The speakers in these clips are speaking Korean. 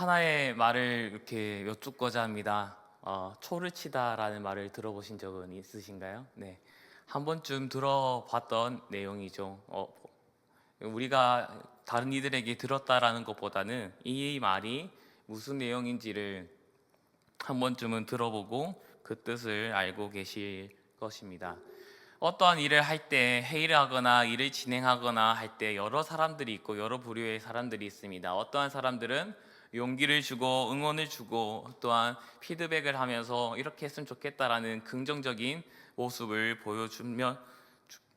하나의 말을 이렇게 여쭙고자 합니다. 초를 치다라는 말을 들어보신 적은 있으신가요? 네, 한 번쯤 들어봤던 내용이죠. 우리가 다른 이들에게 들었다라는 것보다는 이 말이 무슨 내용인지를 한 번쯤은 들어보고 그 뜻을 알고 계실 것입니다. 어떠한 일을 할 때, 회의를 하거나 일을 진행하거나 할 때 여러 사람들이 있고 여러 부류의 사람들이 있습니다. 어떠한 사람들은 용기를 주고 응원을 주고 또한 피드백을 하면서 이렇게 했으면 좋겠다라는 긍정적인 모습을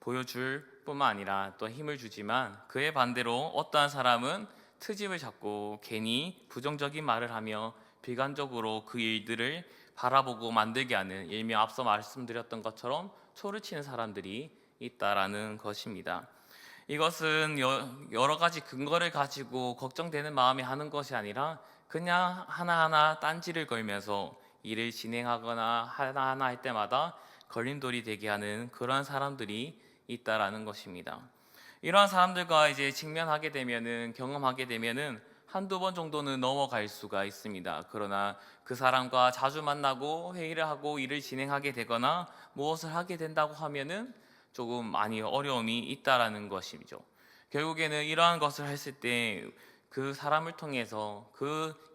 보여줄 뿐만 아니라 또 힘을 주지만, 그에 반대로 어떠한 사람은 트집을 잡고 괜히 부정적인 말을 하며 비관적으로 그 일들을 바라보고 만들게 하는, 일명 앞서 말씀드렸던 것처럼 초를 치는 사람들이 있다라는 것입니다. 이것은 여러 가지 근거를 가지고 걱정되는 마음이 하는 것이 아니라 그냥 하나하나 딴지를 걸면서 일을 진행하거나 하나하나 할 때마다 걸림돌이 되게 하는 그러한 사람들이 있다라는 것입니다. 이러한 사람들과 이제 직면하게 되면은, 경험하게 되면은 한두 번 정도는 넘어갈 수가 있습니다. 그러나 그 사람과 자주 만나고 회의를 하고 일을 진행하게 되거나 무엇을 하게 된다고 하면은 조금 많이 어려움이 있다라는 것이죠. 결국에는 이러한 것을 했을 때 그 사람을 통해서,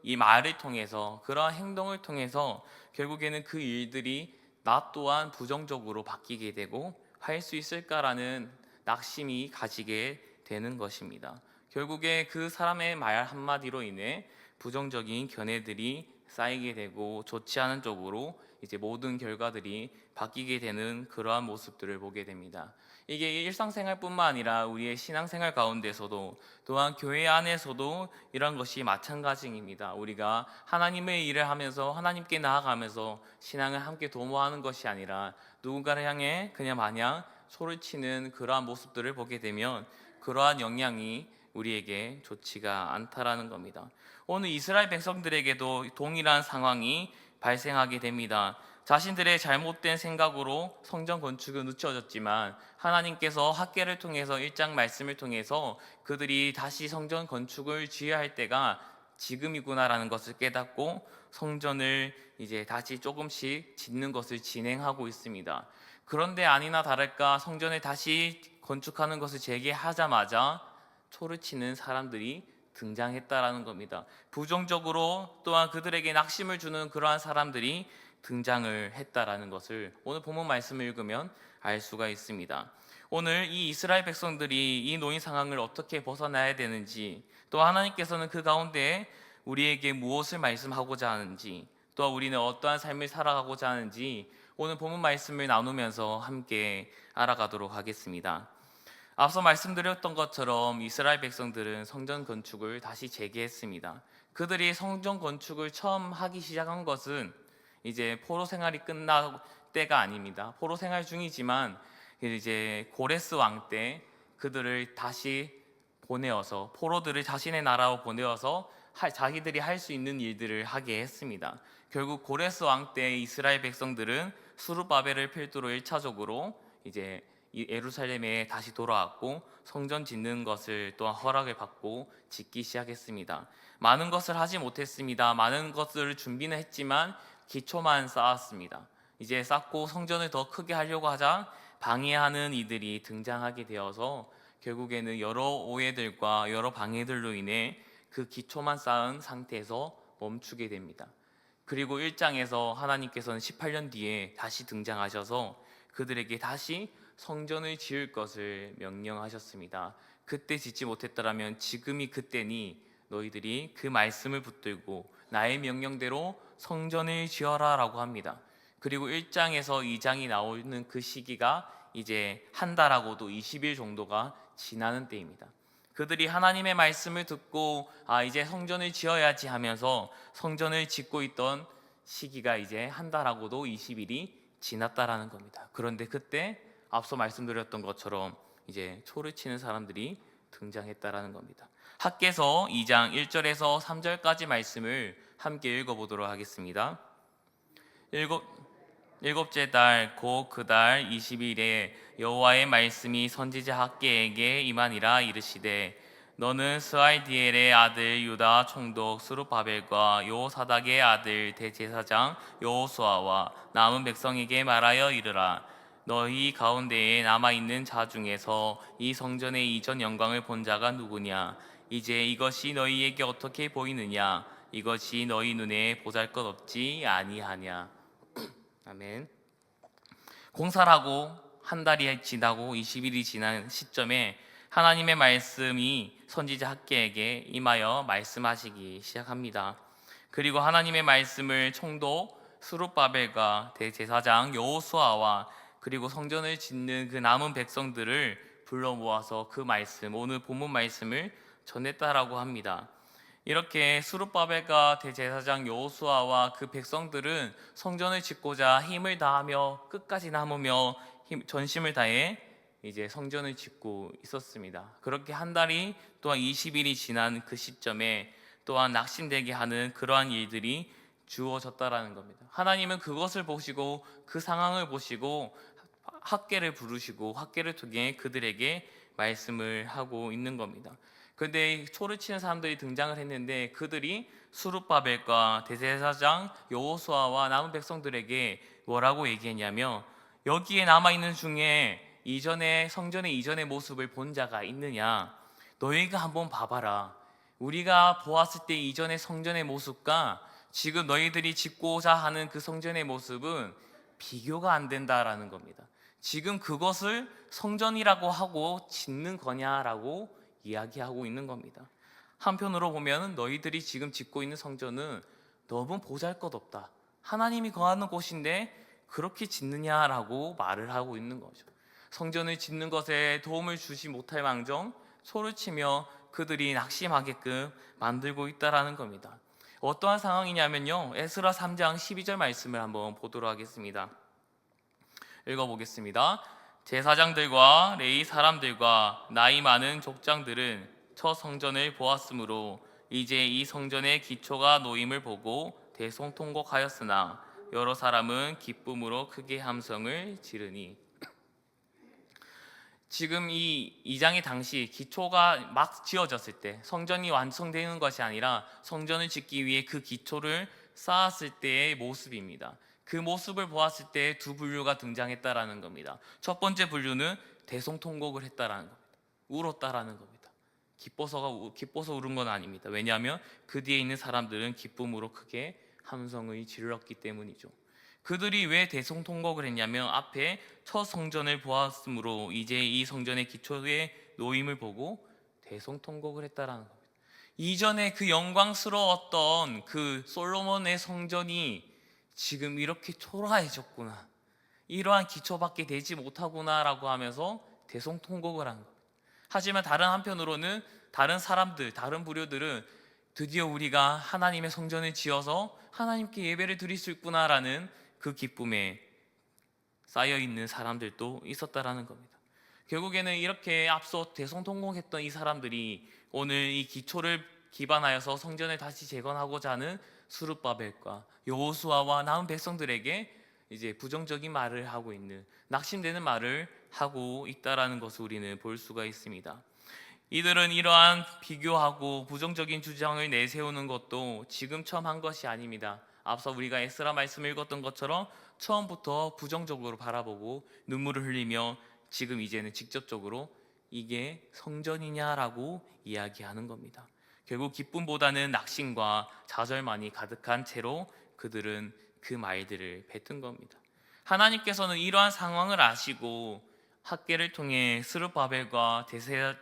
이 말을 통해서, 그러한 행동을 통해서 결국에는 그 일들이 나 또한 부정적으로 바뀌게 되고 할 수 있을까라는 낙심이 가지게 되는 것입니다. 결국에 그 사람의 말 한마디로 인해 부정적인 견해들이 쌓이게 되고 좋지 않은 쪽으로 이제 모든 결과들이 바뀌게 되는 그러한 모습들을 보게 됩니다. 이게 일상생활뿐만 아니라 우리의 신앙생활 가운데서도, 또한 교회 안에서도 이런 것이 마찬가지입니다. 우리가 하나님의 일을 하면서 하나님께 나아가면서 신앙을 함께 도모하는 것이 아니라 누군가를 향해 그냥 마냥 소를 치는 그러한 모습들을 보게 되면 그러한 영향이 우리에게 좋지가 않다라는 겁니다. 오늘 이스라엘 백성들에게도 동일한 상황이 발생하게 됩니다. 자신들의 잘못된 생각으로 성전 건축은 늦춰졌지만 하나님께서 학개를 통해서 1장 말씀을 통해서 그들이 다시 성전 건축을 지어야 할 때가 지금이구나라는 것을 깨닫고 성전을 이제 다시 조금씩 짓는 것을 진행하고 있습니다. 그런데 아니나 다를까 성전을 다시 건축하는 것을 재개하자마자 초를 치는 사람들이 등장했다라는 겁니다. 부정적으로 또한 그들에게 낙심을 주는 그러한 사람들이 등장을 했다라는 것을 오늘 본문 말씀을 읽으면 알 수가 있습니다. 오늘 이 이스라엘 백성들이 이 노인 상황을 어떻게 벗어나야 되는지, 또 하나님께서는 그 가운데 우리에게 무엇을 말씀하고자 하는지, 또 우리는 어떠한 삶을 살아가고자 하는지 오늘 본문 말씀을 나누면서 함께 알아가도록 하겠습니다. 앞서 말씀드렸던 것처럼 이스라엘 백성들은 성전 건축을 다시 재개했습니다. 그들이 성전 건축을 처음 하기 시작한 것은 이제 포로 생활이 끝날 때가 아닙니다. 포로 생활 중이지만 이제 고레스 왕 때 그들을 다시 보내어서, 포로들을 자신의 나라로 보내어서 자기들이 할 수 있는 일들을 하게 했습니다. 결국 고레스 왕 때 이스라엘 백성들은 수르바벨을 필두로 1차적으로 이제 예루살렘에 다시 돌아왔고 성전 짓는 것을 또한 허락을 받고 짓기 시작했습니다. 많은 것을 하지 못했습니다. 많은 것을 준비는 했지만 기초만 쌓았습니다. 이제 쌓고 성전을 더 크게 하려고 하자 방해하는 이들이 등장하게 되어서 결국에는 여러 오해들과 여러 방해들로 인해 그 기초만 쌓은 상태에서 멈추게 됩니다. 그리고 1장에서 하나님께서는 18년 뒤에 다시 등장하셔서 그들에게 다시 성전을 지을 것을 명령하셨습니다. 그때 짓지 못했더라면 지금이 그때니 너희들이 그 말씀을 붙들고 나의 명령대로 성전을 지어라 라고 합니다. 그리고 1장에서 2장이 나오는 그 시기가 이제 한 달하고도 20일 정도가 지나는 때입니다. 그들이 하나님의 말씀을 듣고 이제 성전을 지어야지 하면서 성전을 짓고 있던 시기가 이제 한 달하고도 20일이 지났다라는 겁니다. 그런데 그때 앞서 말씀드렸던 것처럼 이제 초를 치는 사람들이 등장했다라는 겁니다. 학개서 2장 1절에서 3절까지 말씀을 함께 읽어보도록 하겠습니다. 일곱째 달 곧 그 달 20일에 여호와의 말씀이 선지자 학개에게 임하니라. 이르시되 너는 스알디엘의 아들 유다 총독 스룹바벨과 요사닥의 아들 대제사장 여호수아와 남은 백성에게 말하여 이르라. 너희 가운데에 남아있는 자 중에서 이 성전의 이전 영광을 본 자가 누구냐? 이제 이것이 너희에게 어떻게 보이느냐? 이것이 너희 눈에 보잘것없지 아니하냐? 아멘. 공사를 하고 한 달이 지나고 20일이 지난 시점에 하나님의 말씀이 선지자 학개에게 임하여 말씀하시기 시작합니다. 그리고 하나님의 말씀을 총독 스룹바벨과 대제사장 여호수아와 그리고 성전을 짓는 그 남은 백성들을 불러 모아서 그 말씀, 오늘 본문 말씀을 전했다라고 합니다. 이렇게 스룹바벨과 대제사장 여호수아와 그 백성들은 성전을 짓고자 힘을 다하며 끝까지 남으며 전심을 다해 이제 성전을 짓고 있었습니다. 그렇게 한 달이 또한 20일이 지난 그 시점에 또한 낙심되게 하는 그러한 일들이 주어졌다라는 겁니다. 하나님은 그것을 보시고 그 상황을 보시고 학개를 부르시고 학개를 통해 그들에게 말씀을 하고 있는 겁니다. 그런데 초를 치는 사람들이 등장을 했는데 그들이 스룹바벨과 대제사장 여호수아와 남은 백성들에게 뭐라고 얘기했냐면, 여기에 남아있는 중에 이전에 성전의 이전의 모습을 본 자가 있느냐? 너희가 한번 봐봐라. 우리가 보았을 때 이전의 성전의 모습과 지금 너희들이 짓고자 하는 그 성전의 모습은 비교가 안 된다라는 겁니다. 지금 그것을 성전이라고 하고 짓는 거냐라고 이야기하고 있는 겁니다. 한편으로 보면 너희들이 지금 짓고 있는 성전은 너무 보잘것없다. 하나님이 거하는 곳인데 그렇게 짓느냐라고 말을 하고 있는 거죠. 성전을 짓는 것에 도움을 주지 못할 망정 소를 치며 그들이 낙심하게끔 만들고 있다라는 겁니다. 어떠한 상황이냐면요, 에스라 3장 12절 말씀을 한번 보도록 하겠습니다. 읽어보겠습니다. 제사장들과 레위 사람들과 나이 많은 족장들은 첫 성전을 보았으므로 이제 이 성전의 기초가 놓임을 보고 대성통곡하였으나 여러 사람은 기쁨으로 크게 함성을 지르니. 지금 이 2장의 당시 기초가 막 지어졌을 때, 성전이 완성되는 것이 아니라 성전을 짓기 위해 그 기초를 쌓았을 때의 모습입니다. 그 모습을 보았을 때 두 분류가 등장했다라는 겁니다. 첫 번째 분류는 대성통곡을 했다라는 겁니다. 울었다라는 겁니다. 기뻐서 울은 건 아닙니다. 왜냐하면 그 뒤에 있는 사람들은 기쁨으로 크게 함성을 질렀기 때문이죠. 그들이 왜 대성통곡을 했냐면 앞에 첫 성전을 보았으므로 이제 이 성전의 기초의 놓임을 보고 대성통곡을 했다라는 겁니다. 이전에 그 영광스러웠던 그 솔로몬의 성전이 지금 이렇게 초라해졌구나, 이러한 기초밖에 되지 못하구나라고 하면서 대성통곡을 한 겁니다. 하지만 다른 한편으로는 다른 사람들, 다른 부류들은 드디어 우리가 하나님의 성전을 지어서 하나님께 예배를 드릴 수 있구나라는 그 기쁨에 쌓여있는 사람들도 있었다라는 겁니다. 결국에는 이렇게 앞서 대성통곡했던 이 사람들이 오늘 이 기초를 기반하여서 성전을 다시 재건하고자 하는 스룹바벨과 여호수아와 남은 백성들에게 이제 부정적인 말을 하고 있는, 낙심되는 말을 하고 있다라는 것을 우리는 볼 수가 있습니다. 이들은 이러한 비교하고 부정적인 주장을 내세우는 것도 지금 처음 한 것이 아닙니다. 앞서 우리가 에스라 말씀을 읽었던 것처럼 처음부터 부정적으로 바라보고 눈물을 흘리며 지금 이제는 직접적으로 이게 성전이냐라고 이야기하는 겁니다. 결국 기쁨보다는 낙심과 좌절만이 가득한 채로 그들은 그 말들을 뱉은 겁니다. 하나님께서는 이러한 상황을 아시고 학개를 통해 스룹바벨과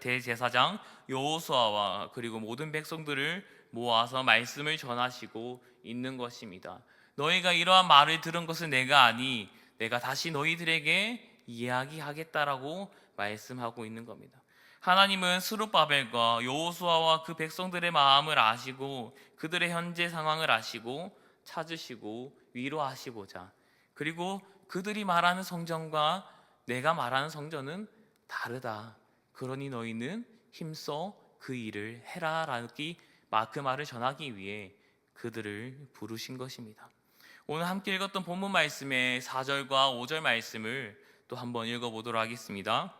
대제사장 여호수아와 그리고 모든 백성들을 모아서 말씀을 전하시고 있는 것입니다. 너희가 이러한 말을 들은 것은 내가 아니 내가 다시 너희들에게 이야기하겠다라고 말씀하고 있는 겁니다. 하나님은 스룹바벨과 여호수아와 그 백성들의 마음을 아시고 그들의 현재 상황을 아시고 찾으시고 위로하시고자, 그리고 그들이 말하는 성전과 내가 말하는 성전은 다르다. 그러니 너희는 힘써 그 일을 해라. 그 말을 전하기 위해 그들을 부르신 것입니다. 오늘 함께 읽었던 본문 말씀의 4절과 5절 말씀을 또 한번 읽어보도록 하겠습니다.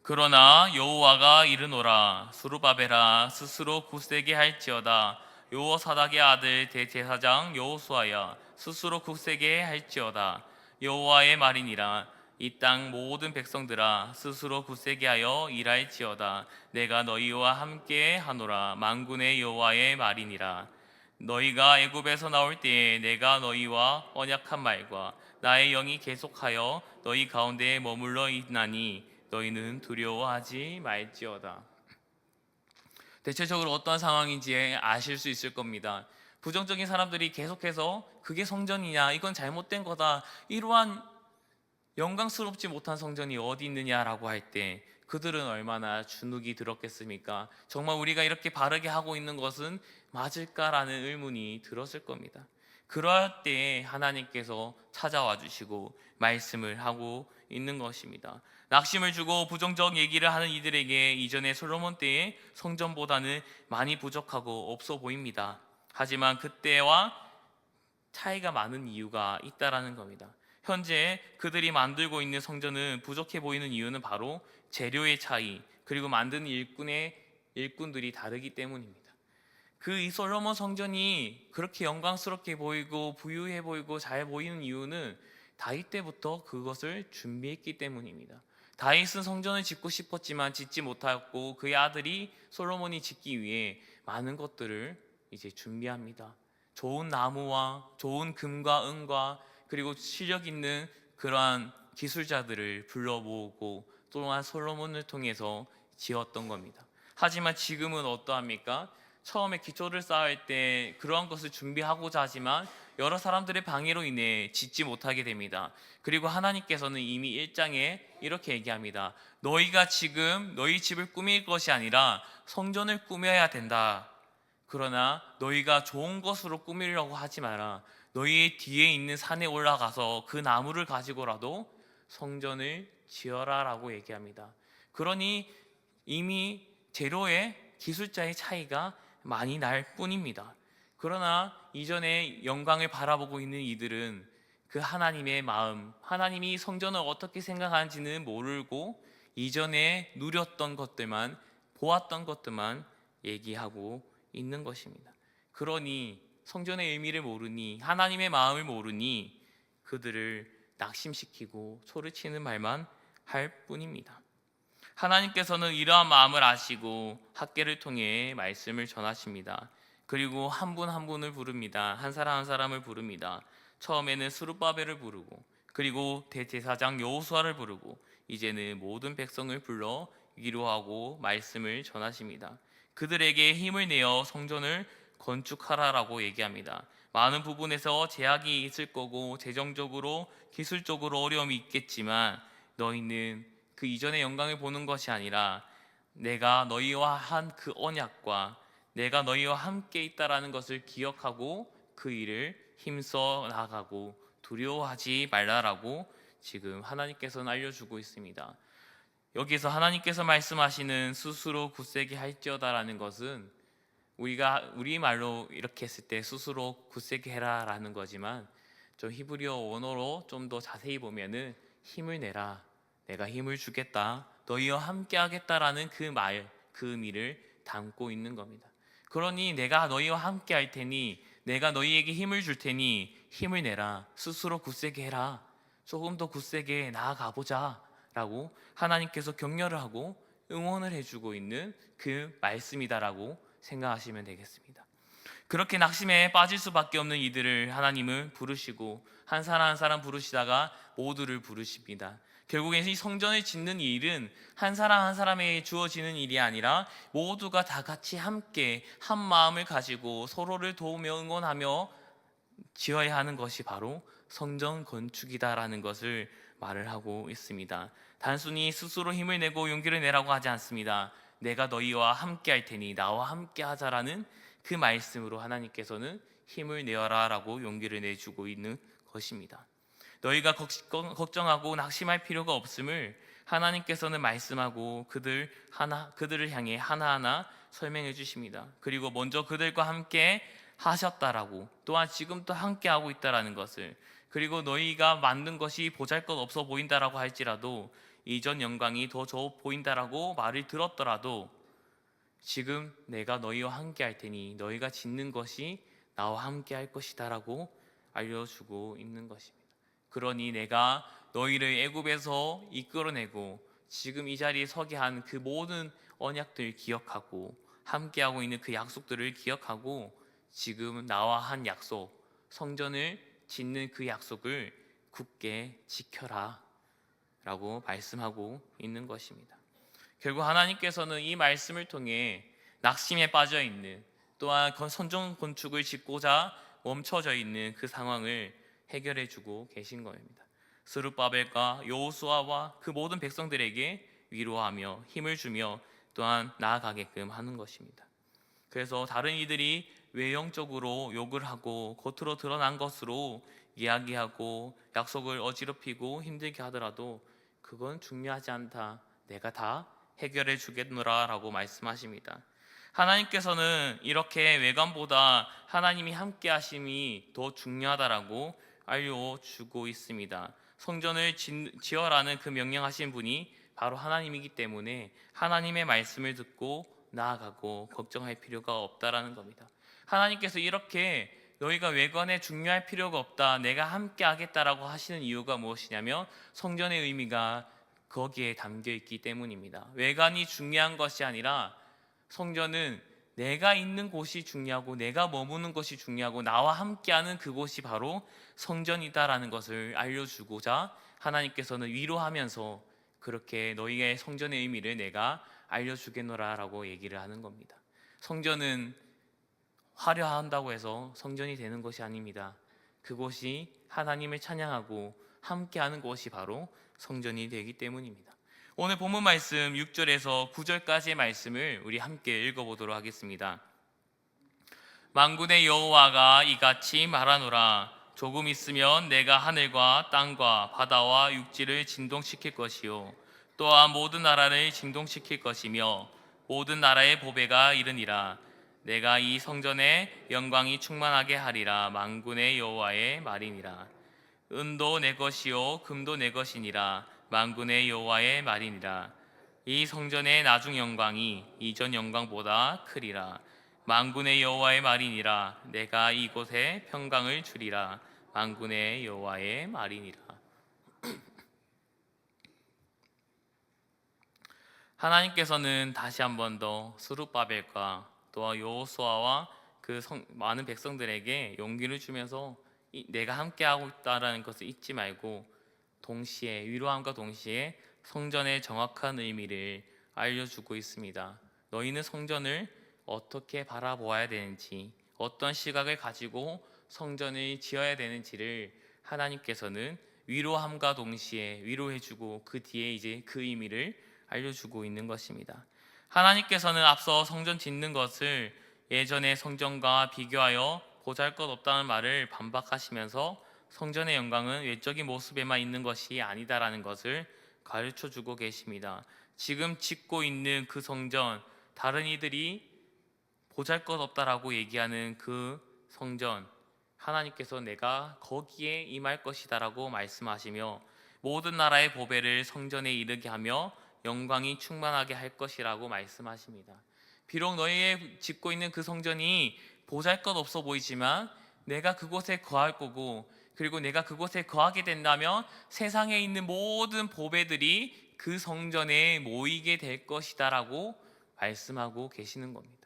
그러나 여호와가 이르노라. 스룹바벨아, 스스로 굳세게 할지어다. 여호사닥의 아들 대제사장 여호수아야, 스스로 굳세게 할지어다. 여호와의 말이니라. 이 땅 모든 백성들아, 스스로 굳세게 하여 일할지어다. 내가 너희와 함께 하노라. 만군의 여호와의 말이니라. 너희가 애굽에서 나올 때에 내가 너희와 언약한 말과 나의 영이 계속하여 너희 가운데에 머물러 있나니 너희는 두려워하지 말지어다. 대체적으로 어떤 상황인지 아실 수 있을 겁니다. 부정적인 사람들이 계속해서 그게 성전이냐, 이건 잘못된 거다, 이러한 영광스럽지 못한 성전이 어디 있느냐라고 할 때 그들은 얼마나 주눅이 들었겠습니까? 정말 우리가 이렇게 바르게 하고 있는 것은 맞을까라는 의문이 들었을 겁니다. 그럴 때 하나님께서 찾아와 주시고 말씀을 하고 있는 것입니다. 낙심을 주고 부정적 얘기를 하는 이들에게 이전의 솔로몬 때의 성전보다는 많이 부족하고 없어 보입니다. 하지만 그때와 차이가 많은 이유가 있다라는 겁니다. 현재 그들이 만들고 있는 성전은 부족해 보이는 이유는 바로 재료의 차이, 그리고 만드는 일꾼들이 다르기 때문입니다. 이 솔로몬 성전이 그렇게 영광스럽게 보이고 부유해 보이고 잘 보이는 이유는 다윗 때부터 그것을 준비했기 때문입니다. 다윗은 성전을 짓고 싶었지만 짓지 못하였고 그의 아들이 솔로몬이 짓기 위해 많은 것들을 이제 준비합니다. 좋은 나무와 좋은 금과 은과 그리고 실력 있는 그러한 기술자들을 불러 모으고 또한 솔로몬을 통해서 지었던 겁니다. 하지만 지금은 어떠합니까? 처음에 기초를 쌓을 때 그러한 것을 준비하고자 하지만 여러 사람들의 방해로 인해 짓지 못하게 됩니다. 그리고 하나님께서는 이미 1장에 이렇게 얘기합니다. 너희가 지금 너희 집을 꾸밀 것이 아니라 성전을 꾸며야 된다. 그러나 너희가 좋은 것으로 꾸미려고 하지 마라. 너희 뒤에 있는 산에 올라가서 그 나무를 가지고라도 성전을 지어라 라고 얘기합니다. 그러니 이미 재료의 기술자의 차이가 많이 날 뿐입니다. 그러나 이전에 영광을 바라보고 있는 이들은 그 하나님의 마음, 하나님이 성전을 어떻게 생각하는지는 모르고 이전에 누렸던 것들만, 보았던 것들만 얘기하고 있는 것입니다. 그러니 성전의 의미를 모르니, 하나님의 마음을 모르니 그들을 낙심시키고 소리치는 말만 할 뿐입니다. 하나님께서는 이러한 마음을 아시고 학계를 통해 말씀을 전하십니다. 그리고 한 분 한 분을 부릅니다. 한 사람 한 사람을 부릅니다. 처음에는 스룹바벨을 부르고 그리고 대제사장 여호수아를 부르고 이제는 모든 백성을 불러 위로하고 말씀을 전하십니다. 그들에게 힘을 내어 성전을 건축하라라고 얘기합니다. 많은 부분에서 제약이 있을 거고 재정적으로 기술적으로 어려움이 있겠지만 너희는 그 이전의 영광을 보는 것이 아니라 내가 너희와 한 그 언약과 내가 너희와 함께 있다라는 것을 기억하고 그 일을 힘써 나가고 두려워하지 말라라고 지금 하나님께서는 알려주고 있습니다. 여기서 하나님께서 말씀하시는 스스로 굳세게 할지어다라는 것은 우리가 우리말로 이렇게 했을 때 스스로 굳세게 해라라는 거지만 좀 히브리어 원어로 좀 더 자세히 보면은 힘을 내라, 내가 힘을 주겠다, 너희와 함께 하겠다라는 그 말, 그 의미를 담고 있는 겁니다. 그러니 내가 너희와 함께 할 테니, 내가 너희에게 힘을 줄 테니 힘을 내라, 스스로 굳세게 해라, 조금 더 굳세게 나아가 보자 라고 하나님께서 격려를 하고 응원을 해주고 있는 그 말씀이다라고 생각하시면 되겠습니다. 그렇게 낙심에 빠질 수밖에 없는 이들을 하나님은 부르시고 한 사람 한 사람 부르시다가 모두를 부르십니다. 결국엔 이 성전을 짓는 이 일은 한 사람 한 사람에게 주어지는 일이 아니라 모두가 다 같이 함께 한 마음을 가지고 서로를 도우며 응원하며 지어야 하는 것이 바로 성전 건축이다라는 것을 말을 하고 있습니다. 단순히 스스로 힘을 내고 용기를 내라고 하지 않습니다. 내가 너희와 함께 할 테니 나와 함께 하자라는 그 말씀으로 하나님께서는 힘을 내어라 라고 용기를 내주고 있는 것입니다. 너희가 걱정하고 낙심할 필요가 없음을 하나님께서는 말씀하고 그들을 향해 하나하나 설명해 주십니다. 그리고 먼저 그들과 함께 하셨다라고, 또한 지금도 함께 하고 있다라는 것을, 그리고 너희가 만든 것이 보잘것없어 보인다라고 할지라도 이전 영광이 더 좋아 보인다라고 말을 들었더라도 지금 내가 너희와 함께 할 테니 너희가 짓는 것이 나와 함께 할 것이다라고 알려주고 있는 것입니다. 그러니 내가 너희를 애굽에서 이끌어내고 지금 이 자리에 서게 한 그 모든 언약들 기억하고 함께하고 있는 그 약속들을 기억하고 지금 나와 한 약속, 성전을 짓는 그 약속을 굳게 지켜라 라고 말씀하고 있는 것입니다. 결국 하나님께서는 이 말씀을 통해 낙심에 빠져 있는, 또한 성전 건축을 짓고자 멈춰져 있는 그 상황을 해결해 주고 계신 겁니다. 스룹바벨과 여호수아와 그 모든 백성들에게 위로하며 힘을 주며 또한 나아가게끔 하는 것입니다. 그래서 다른 이들이 외형적으로 욕을 하고 겉으로 드러난 것으로 이야기하고 약속을 어지럽히고 힘들게 하더라도 그건 중요하지 않다. 내가 다 해결해 주겠노라 라고 말씀하십니다. 하나님께서는 이렇게 외관보다 하나님이 함께 하심이 더 중요하다라고 알려주고 있습니다. 성전을 지어라는 그 명령하신 분이 바로 하나님이기 때문에 하나님의 말씀을 듣고 나아가고 걱정할 필요가 없다라는 겁니다. 하나님께서 이렇게 너희가 외관에 중요할 필요가 없다, 내가 함께 하겠다라고 하시는 이유가 무엇이냐면 성전의 의미가 거기에 담겨 있기 때문입니다. 외관이 중요한 것이 아니라 성전은 내가 있는 곳이 중요하고 내가 머무는 것이 중요하고 나와 함께하는 그곳이 바로 성전이다라는 것을 알려주고자 하나님께서는 위로하면서 그렇게 너희의 성전의 의미를 내가 알려주겠노라 라고 얘기를 하는 겁니다. 성전은 화려한다고 해서 성전이 되는 것이 아닙니다. 그곳이 하나님을 찬양하고 함께하는 곳이 바로 성전이 되기 때문입니다. 오늘 본문 말씀 6절에서 9절까지의 말씀을 우리 함께 읽어보도록 하겠습니다. 만군의 여호와가 이같이 말하노라. 조금 있으면 내가 하늘과 땅과 바다와 육지를 진동시킬 것이요 또한 모든 나라를 진동시킬 것이며 모든 나라의 보배가 이르니라. 내가 이 성전에 영광이 충만하게 하리라. 만군의 여호와의 말이니라. 은도 내 것이요 금도 내 것이니라. 만군의 여호와의 말이니라. 이 성전의 나중 영광이 이전 영광보다 크리라. 만군의 여호와의 말이니라. 내가 이곳에 평강을 주리라. 만군의 여호와의 말이니라. 하나님께서는 다시 한 번 더 스룹바벨과 또 여호수아와 그 많은 백성들에게 용기를 주면서 내가 함께하고 있다라는 것을 잊지 말고 동시에 위로함과 동시에 성전의 정확한 의미를 알려주고 있습니다. 너희는 성전을 어떻게 바라보아야 되는지, 어떤 시각을 가지고 성전을 지어야 되는지를 하나님께서는 위로함과 동시에 위로해주고 그 뒤에 이제 그 의미를 알려주고 있는 것입니다. 하나님께서는 앞서 성전 짓는 것을 예전의 성전과 비교하여 보잘것없다는 말을 반박하시면서 성전의 영광은 외적인 모습에만 있는 것이 아니다라는 것을 가르쳐주고 계십니다. 지금 짓고 있는 그 성전, 다른 이들이 보잘것없다라고 얘기하는 그 성전, 하나님께서 내가 거기에 임할 것이다라고 말씀하시며 모든 나라의 보배를 성전에 이르게 하며 영광이 충만하게 할 것이라고 말씀하십니다. 비록 너희의 짓고 있는 그 성전이 보잘것없어 보이지만 내가 그곳에 거할 거고, 그리고 내가 그곳에 거하게 된다면 세상에 있는 모든 보배들이 그 성전에 모이게 될 것이다라고 말씀하고 계시는 겁니다.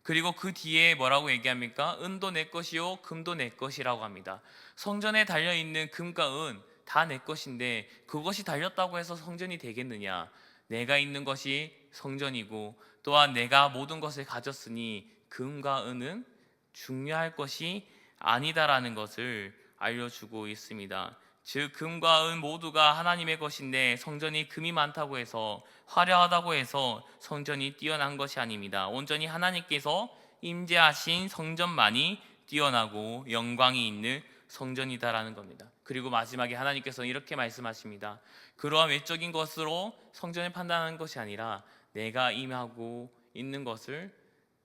그리고 그 뒤에 뭐라고 얘기합니까? 은도 내 것이요 금도 내 것이라고 합니다. 성전에 달려있는 금과 은 다 내 것인데 그것이 달렸다고 해서 성전이 되겠느냐? 내가 있는 것이 성전이고 또한 내가 모든 것을 가졌으니 금과 은은 중요할 것이 아니다라는 것을 알려주고 있습니다. 즉 금과 은 모두가 하나님의 것인데 성전이 금이 많다고 해서 화려하다고 해서 성전이 뛰어난 것이 아닙니다. 온전히 하나님께서 임재하신 성전만이 뛰어나고 영광이 있는 성전이다라는 겁니다. 그리고 마지막에 하나님께서는 이렇게 말씀하십니다. 그러한 외적인 것으로 성전을 판단하는 것이 아니라 내가 임하고 있는 것을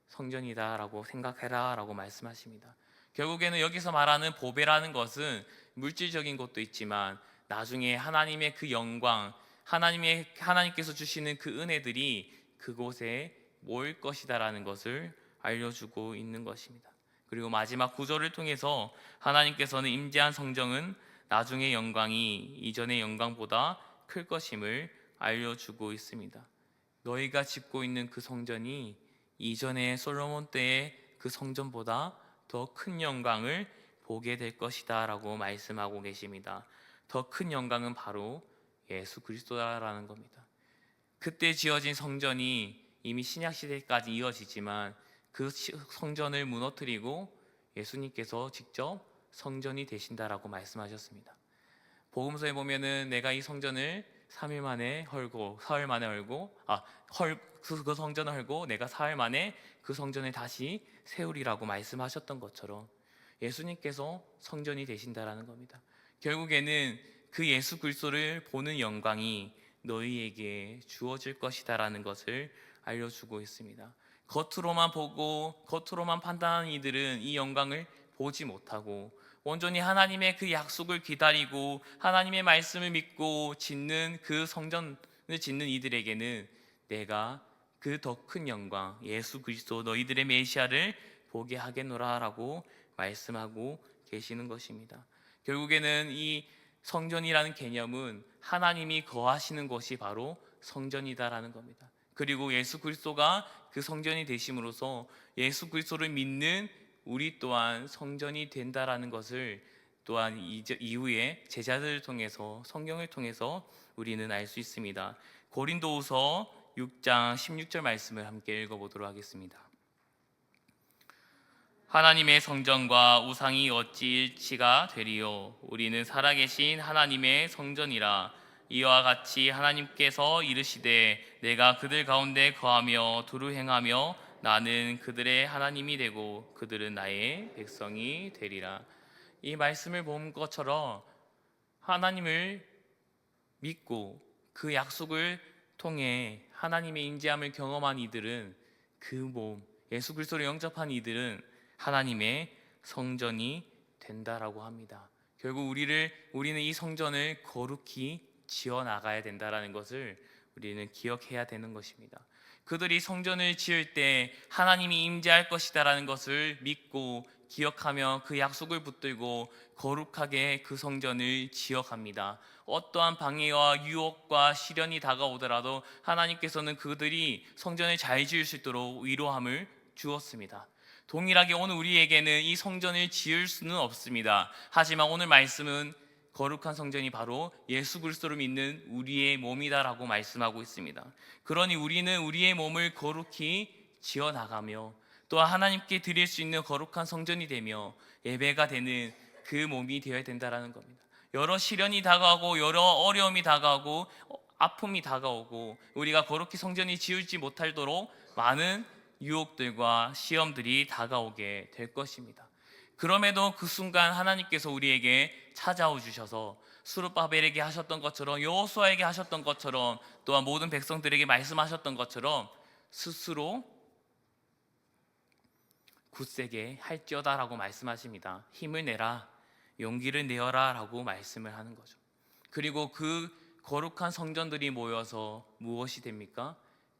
성전이다라고 생각해라 라고 말씀하십니다. 결국에는 여기서 말하는 보배라는 것은 물질적인 것도 있지만 나중에 하나님의 그 영광, 하나님께서 주시는 그 은혜들이 그곳에 모일 것이다라는 것을 알려주고 있는 것입니다. 그리고 마지막 구절을 통해서 하나님께서는 임재한 성정은 나중의 영광이 이전의 영광보다 클 것임을 알려주고 있습니다. 너희가 짓고 있는 그 성전이 이전의 솔로몬 때의 그 성전보다 더 큰 영광을 보게 될 것이다 라고 말씀하고 계십니다. 더 큰 영광은 바로 예수 그리스도라는 겁니다. 그때 지어진 성전이 이미 신약 시대까지 이어지지만 그 성전을 무너뜨리고 예수님께서 직접 성전이 되신다라고 말씀하셨습니다. 복음서에 보면은 내가 이 성전을 3일 만에 헐고 사흘 만에 그 성전을 헐고 내가 사흘 만에 그 성전을 다시 세우리라고 말씀하셨던 것처럼 예수님께서 성전이 되신다라는 겁니다. 결국에는 그 예수 그리스도를 보는 영광이 너희에게 주어질 것이다라는 것을 알려주고 있습니다. 겉으로만 보고 겉으로만 판단하는 이들은 이 영광을 보지 못하고 온전히 하나님의 그 약속을 기다리고 하나님의 말씀을 믿고 짓는 그 성전을 짓는 이들에게는 내가 그 더 큰 영광 예수 그리스도 너희들의 메시아를 보게 하겠노라 라고 말씀하고 계시는 것입니다. 결국에는 이 성전이라는 개념은 하나님이 거하시는 곳이 바로 성전이다라는 겁니다. 그리고 예수 그리스도가 그 성전이 되심으로써 예수 그리스도를 믿는 우리 또한 성전이 된다라는 것을 또한 이후에 제자들을 통해서 성경을 통해서 우리는 알 수 있습니다. 고린도후서 6장 16절 말씀을 함께 읽어보도록 하겠습니다. 하나님의 성전과 우상이 어찌 일치가 되리요? 우리는 살아계신 하나님의 성전이라. 이와 같이 하나님께서 이르시되 내가 그들 가운데 거하며 두루 행하며 나는 그들의 하나님이 되고 그들은 나의 백성이 되리라. 이 말씀을 본 것처럼 하나님을 믿고 그 약속을 통해 하나님의 인지함을 경험한 이들은 그 몸, 예수 그리스도를 영접한 이들은 하나님의 성전이 된다라고 합니다. 결국 우리는 이 성전을 거룩히 지어 나가야 된다라는 것을 우리는 기억해야 되는 것입니다. 그들이 성전을 지을 때 하나님이 임재할 것이다라는 것을 믿고 기억하며 그 약속을 붙들고 거룩하게 그 성전을 지어갑니다. 어떠한 방해와 유혹과 시련이 다가오더라도 하나님께서는 그들이 성전을 잘 지을 수 있도록 위로함을 주었습니다. 동일하게 오늘 우리에게는 이 성전을 지을 수는 없습니다. 하지만 오늘 말씀은 거룩한 성전이 바로 예수 그리스도를 믿는 우리의 몸이다라고 말씀하고 있습니다. 그러니 우리는 우리의 몸을 거룩히 지어나가며 또한 하나님께 드릴 수 있는 거룩한 성전이 되며 예배가 되는 그 몸이 되어야 된다는 겁니다. 여러 시련이 다가오고 여러 어려움이 다가오고 아픔이 다가오고 우리가 거룩히 성전이 지을지 못하도록 많은 유혹들과 시험들이 다가오게 될 것입니다. 그럼에도 그 순간 하나님께서 우리에게 찾아오 주셔서 스룹바벨에게 하셨던 것처럼 여호수아에게 하셨던 것처럼 또한 모든 백성들에게 말씀하셨던 것처럼 스스로 굳세게 할지어다라고 말씀하십니다. 힘을 내라, 용기를 내어라 라고 말씀을 하는 거죠. 그리고 그 거룩한 성전들이 모여서 무엇이 됩니까?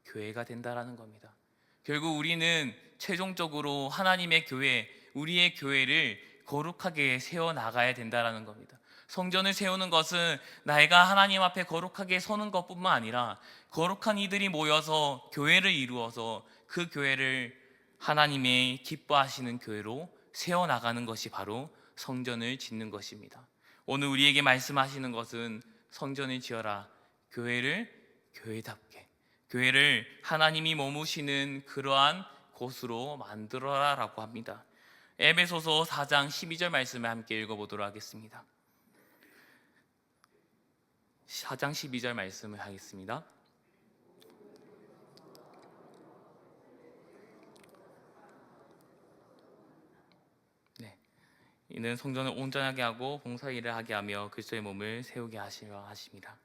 교회가 된다라는 겁니다. 결국 우리는 최종적으로 하나님의 교회, 우리의 교회를 거룩하게 세워나가야 된다는 겁니다. 성전을 세우는 것은 내가 하나님 앞에 거룩하게 서는 것뿐만 아니라 거룩한 이들이 모여서 교회를 이루어서 그 교회를 하나님의 기뻐하시는 교회로 세워나가는 것이 바로 성전을 짓는 것입니다. 오늘 우리에게 말씀하시는 것은 성전을 지어라, 교회를 하나님이 머무시는 그러한 곳으로 만들어라 라고 합니다. 에베소서 4장 12절 말씀을 함께 읽어보도록 하겠습니다. 4장 12절 말씀을 하겠습니다. 이는 성전을 온전하게 하고 봉사일을 하게 하며 그리스도의 몸을 세우게 하시려 하십니다.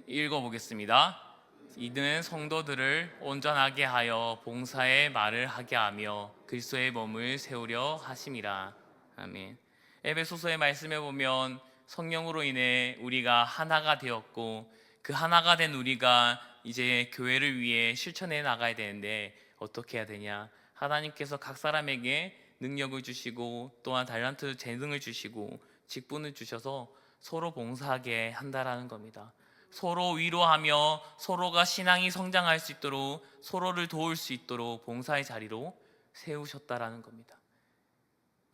읽어보겠습니다. 이는 성도들을 온전하게 하여 봉사의 말을 하게 하며 그리스도의 몸을 세우려 하심이라. 아멘. 에베소서의 말씀에 보면 성령으로 인해 우리가 하나가 되었고, 그 하나가 된 우리가 이제 교회를 위해 실천해 나가야 되는데 어떻게 해야 되냐? 하나님께서 각 사람에게 능력을 주시고 또한 달란트 재능을 주시고 직분을 주셔서 서로 봉사하게 한다라는 겁니다. 서로 위로하며 서로가 신앙이 성장할 수 있도록, 서로를 도울 수 있도록 봉사의 자리로 세우셨다라는 겁니다.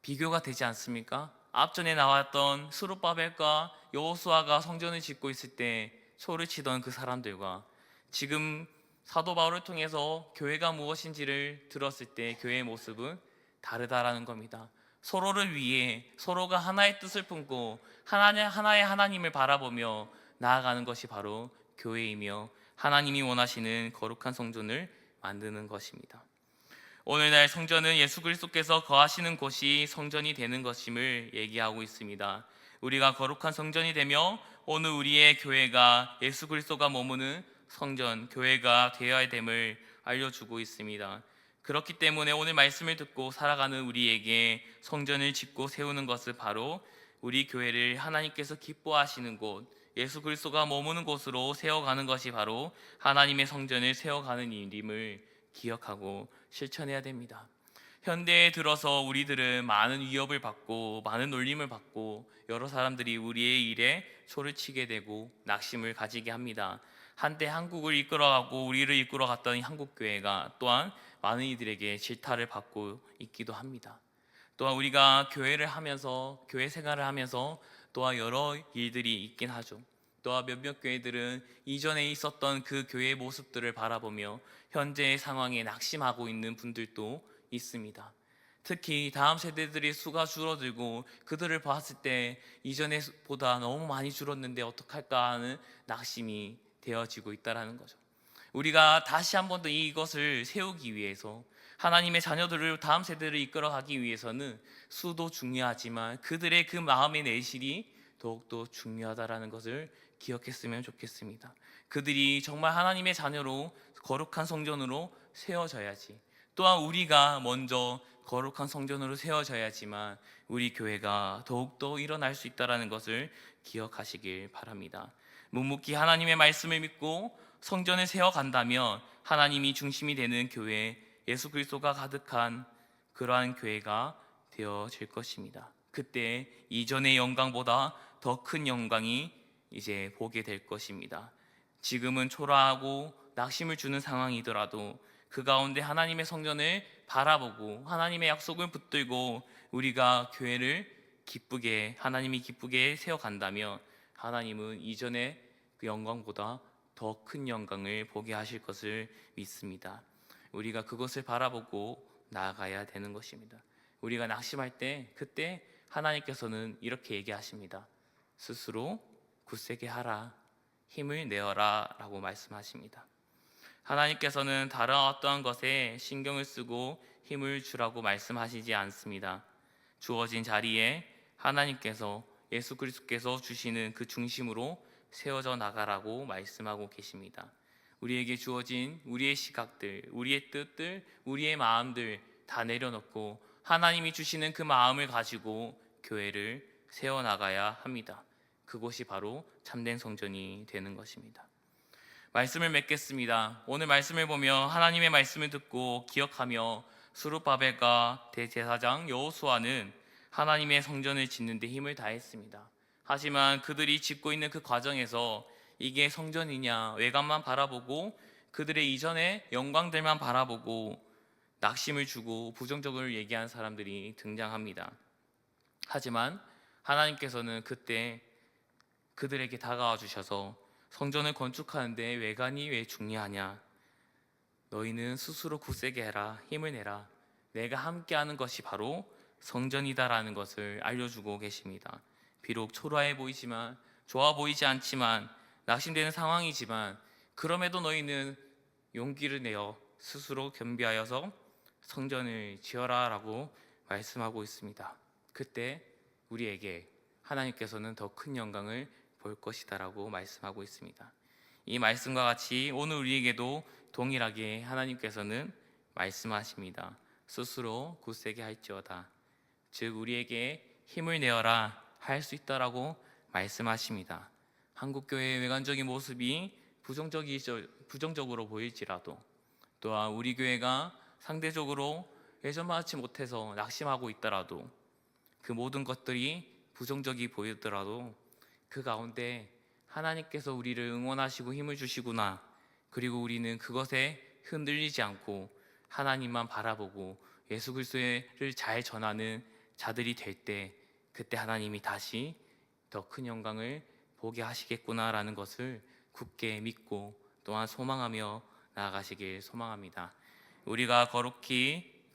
비교가 되지 않습니까? 앞전에 나왔던 스룹바벨과 여호수아가 성전을 짓고 있을 때 소를 치던 그 사람들과 지금 사도 바울을 통해서 교회가 무엇인지를 들었을 때 교회의 모습은 다르다라는 겁니다. 서로를 위해 서로가 하나의 뜻을 품고 하나의 하나님을 바라보며 나아가는 것이 바로 교회이며 하나님이 원하시는 거룩한 성전을 만드는 것입니다. 오늘날 성전은 예수 그리스도께서 거하시는 곳이 성전이 되는 것임을 얘기하고 있습니다. 우리가 거룩한 성전이 되며 오늘 우리의 교회가 예수 그리스도가 머무는 성전, 교회가 되어야 됨을 알려주고 있습니다. 그렇기 때문에 오늘 말씀을 듣고 살아가는 우리에게 성전을 짓고 세우는 것은 바로 우리 교회를 하나님께서 기뻐하시는 곳, 예수 그리스도가 머무는 곳으로 세워가는 것이 바로 하나님의 성전을 세워가는 일임을 기억하고 실천해야 됩니다. 현대에 들어서 우리들은 많은 위협을 받고 많은 놀림을 받고 여러 사람들이 우리의 일에 소를 치게 되고 낙심을 가지게 합니다. 한때 한국을 이끌어가고 우리를 이끌어갔던 한국교회가 또한 많은 이들에게 질타를 받고 있기도 합니다. 또한 우리가 교회를 하면서 교회 생활을 하면서 또한 여러 일들이 있긴 하죠. 또한 몇몇 교회들은 이전에 있었던 그 교회의 모습들을 바라보며 현재의 상황에 낙심하고 있는 분들도 있습니다. 특히 다음 세대들의 수가 줄어들고 그들을 봤을 때 이전보다 너무 많이 줄었는데 어떡할까 하는 낙심이 되어지고 있다는 거죠. 우리가 다시 한 번 더 이것을 세우기 위해서 하나님의 자녀들을 다음 세대를 이끌어가기 위해서는 수도 중요하지만 그들의 그 마음의 내실이 더욱더 중요하다는 것을 기억했으면 좋겠습니다. 그들이 정말 하나님의 자녀로 거룩한 성전으로 세워져야지, 또한 우리가 먼저 거룩한 성전으로 세워져야지만 우리 교회가 더욱더 일어날 수 있다는 것을 기억하시길 바랍니다. 묵묵히 하나님의 말씀을 믿고 성전을 세워간다면 하나님이 중심이 되는 교회, 예수 그리스도가 가득한 그러한 교회가 되어질 것입니다. 그때 이전의 영광보다 더 큰 영광이 이제 보게 될 것입니다. 지금은 초라하고 낙심을 주는 상황이더라도 그 가운데 하나님의 성전을 바라보고 하나님의 약속을 붙들고 우리가 교회를 기쁘게, 하나님이 기쁘게 세워간다면 하나님은 이전의 그 영광보다 더 큰 영광을 보게 하실 것을 믿습니다. 우리가 그것을 바라보고 나아가야 되는 것입니다. 우리가 낙심할 때 그때 하나님께서는 이렇게 얘기하십니다. 스스로 굳세게 하라, 힘을 내어라 라고 말씀하십니다. 하나님께서는 다른 어떠한 것에 신경을 쓰고 힘을 주라고 말씀하시지 않습니다. 주어진 자리에 하나님께서, 예수 그리스도께서 주시는 그 중심으로 세워져 나가라고 말씀하고 계십니다. 우리에게 주어진 우리의 시각들, 우리의 뜻들, 우리의 마음들 다 내려놓고 하나님이 주시는 그 마음을 가지고 교회를 세워나가야 합니다. 그곳이 바로 참된 성전이 되는 것입니다. 말씀을 맺겠습니다. 오늘 말씀을 보며 하나님의 말씀을 듣고 기억하며 스룹바벨과 대제사장 여호수아는 하나님의 성전을 짓는 데 힘을 다했습니다. 하지만 그들이 짓고 있는 그 과정에서 이게 성전이냐 외관만 바라보고 그들의 이전의 영광들만 바라보고 낙심을 주고 부정적으로 얘기하는 사람들이 등장합니다. 하지만 하나님께서는 그때 그들에게 다가와 주셔서 성전을 건축하는데 외관이 왜 중요하냐? 너희는 스스로 굳세게 해라, 힘을 내라. 내가 함께하는 것이 바로 성전이다라는 것을 알려주고 계십니다. 비록 초라해 보이지만, 좋아 보이지 않지만, 낙심되는 상황이지만 그럼에도 너희는 용기를 내어 스스로 겸비하여서 성전을 지어라 라고 말씀하고 있습니다. 그때 우리에게 하나님께서는 더 큰 영광을 볼 것이다 라고 말씀하고 있습니다. 이 말씀과 같이 오늘 우리에게도 동일하게 하나님께서는 말씀하십니다. 스스로 굳세게 할지어다. 즉 우리에게 힘을 내어라 할 수 있다라고 말씀하십니다. 한국교회의 외관적인 모습이 부정적으로 보일지라도, 또한 우리 교회가 상대적으로 예전만치 못해서 낙심하고 있더라도, 그 모든 것들이 부정적이 보이더라도 그 가운데 하나님께서 우리를 응원하시고 힘을 주시구나, 그리고 우리는 그것에 흔들리지 않고 하나님만 바라보고 예수 그리스도를 잘 전하는 자들이 될 때, 그때 하나님이 다시 더 큰 영광을 보게 하시겠구나라는 것을 굳게 믿고 또한 소망하며 나아가시길 소망합니다. 우리가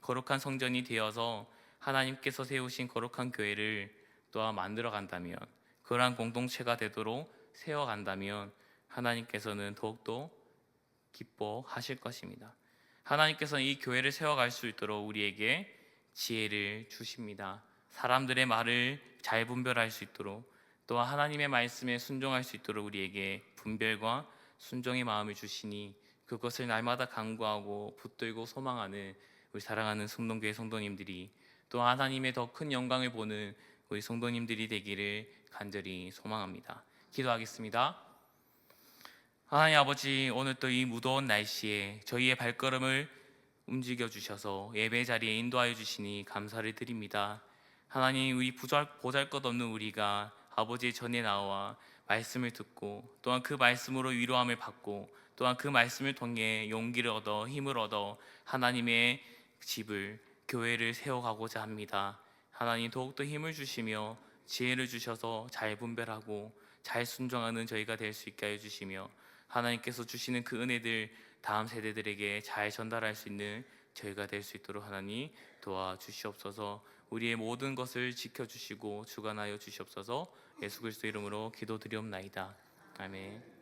거룩한 성전이 되어서 하나님께서 세우신 거룩한 교회를 또한 만들어 간다면, 그러한 공동체가 되도록 세워간다면 하나님께서는 더욱더 기뻐하실 것입니다. 하나님께서는 이 교회를 세워갈 수 있도록 우리에게 지혜를 주십니다. 사람들의 말을 잘 분별할 수 있도록, 또한 하나님의 말씀에 순종할 수 있도록 우리에게 분별과 순종의 마음을 주시니, 그것을 날마다 간구하고 붙들고 소망하는 우리 사랑하는 성동교회 성도님들이, 또 하나님의 더 큰 영광을 보는 우리 성도님들이 되기를 간절히 소망합니다. 기도하겠습니다. 하나님 아버지, 오늘 또 이 무더운 날씨에 저희의 발걸음을 움직여 주셔서 예배 자리에 인도하여 주시니 감사를 드립니다. 하나님, 우리 보잘것없는 우리가 아버지의 전에 나와 말씀을 듣고, 또한 그 말씀으로 위로함을 받고, 또한 그 말씀을 통해 용기를 얻어 힘을 얻어 하나님의 집을, 교회를 세워가고자 합니다. 하나님, 더욱더 힘을 주시며 지혜를 주셔서 잘 분별하고 잘 순종하는 저희가 될 수 있게 하여 주시며, 하나님께서 주시는 그 은혜들 다음 세대들에게 잘 전달할 수 있는 저희가 될 수 있도록 하나님 도와주시옵소서. 우리의 모든 것을 지켜주시고 주관하여 주시옵소서. 예수 그리스도 이름으로 기도드리옵나이다. 아멘.